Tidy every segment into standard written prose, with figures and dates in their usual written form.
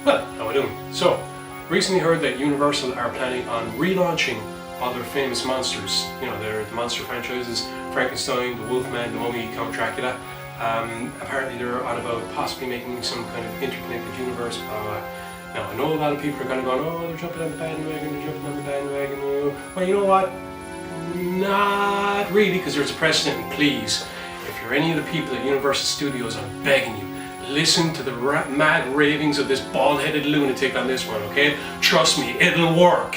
Well, how are we doing? So, recently heard that Universal are planning on relaunching all their famous monsters. You know, the monster franchises, Frankenstein, the Wolfman, the Mummy, Count Dracula. Apparently they're on about possibly making some kind of interconnected universe. Now, I know a lot of people are kind of going, oh, they're jumping on the bandwagon, oh. Well, you know what? Not really, because there's a precedent. Please, if you're any of the people at Universal Studios, I'm begging you, listen to the mad ravings of this bald-headed lunatic on this one, okay? Trust me, it'll work.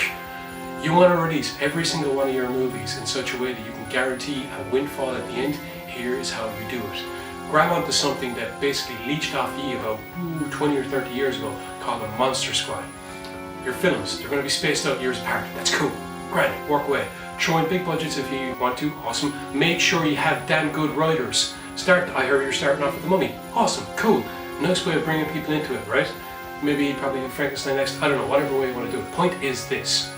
You want to release every single one of your movies in such a way that you can guarantee a windfall at the end. Here is how you do it. Grab onto something that basically leached off ye about 20 or 30 years ago called a Monster Squad. Your films, they're going to be spaced out years apart. That's cool. Grand, work away. Throw in big budgets if you want to. Awesome. Make sure you have damn good writers. I heard you're starting off with the Mummy. Awesome, cool. Nice way of bringing people into it, right? Maybe probably Frankenstein next. I don't know, whatever way you want to do it. Point is this.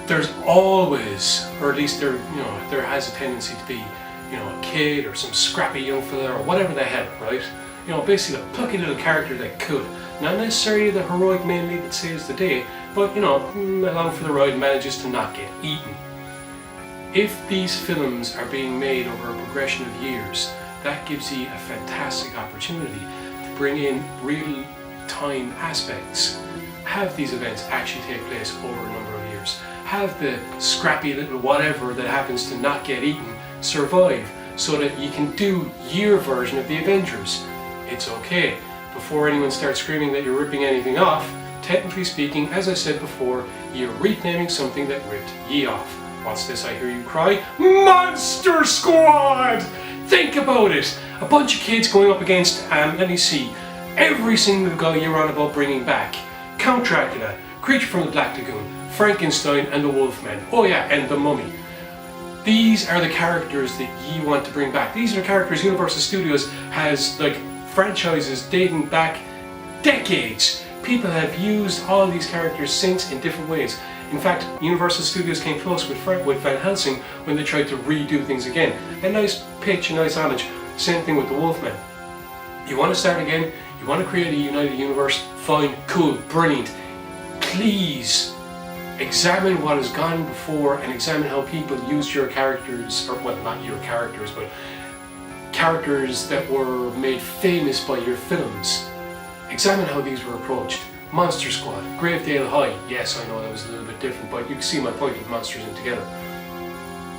There's always, or at least there has a tendency to be, a kid or some scrappy young fella or whatever the hell, right? Basically a plucky little character that could. Not necessarily the heroic main lead that saves the day, but along for the ride manages to not get eaten. If these films are being made over a progression of years, that gives you a fantastic opportunity to bring in real-time aspects. Have these events actually take place over a number of years. Have the scrappy little whatever that happens to not get eaten survive, so that you can do your version of the Avengers. It's okay. Before anyone starts screaming that you're ripping anything off, technically speaking, as I said before, you're renaming something that ripped ye off. What's this I hear you cry? Monster Squad! Think about it! A bunch of kids going up against, let me see, every single guy you're on about bringing back. Count Dracula, Creature from the Black Lagoon, Frankenstein and the Wolfman. Oh yeah, and the Mummy. These are the characters that ye want to bring back. These are the characters Universal Studios has franchises dating back decades. People have used all these characters since in different ways. In fact, Universal Studios came close with Van Helsing when they tried to redo things again. A nice pitch, a nice homage. Same thing with the Wolfman. You want to start again? You want to create a united universe? Fine, cool, brilliant. Please examine what has gone before and examine how people used your characters, or well, not your characters, but characters that were made famous by your films. Examine how these were approached. Monster Squad, Gravedale High. Yes, I know that was a little bit different, but you can see my point with monsters in together.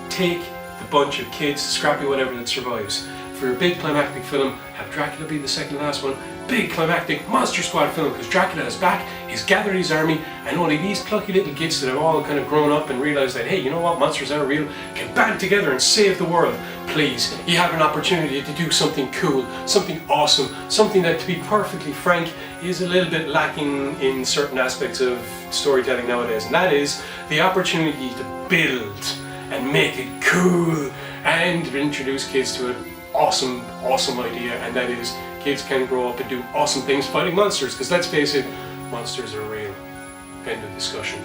Take the bunch of kids, scrappy whatever that survives. For your big climactic film, have Dracula be the second last one. Big climactic Monster Squad film, because Dracula is back, he's gathered his army, and only these plucky little kids that have all kind of grown up and realised that, hey, you know what, monsters are real, can band together and save the world. Please, you have an opportunity to do something cool, something awesome, something that, to be perfectly frank, is a little bit lacking in certain aspects of storytelling nowadays, and that is the opportunity to build and make it cool and introduce kids to an awesome idea, and that is kids can grow up and do awesome things fighting monsters, because let's face it, monsters are real. End of discussion.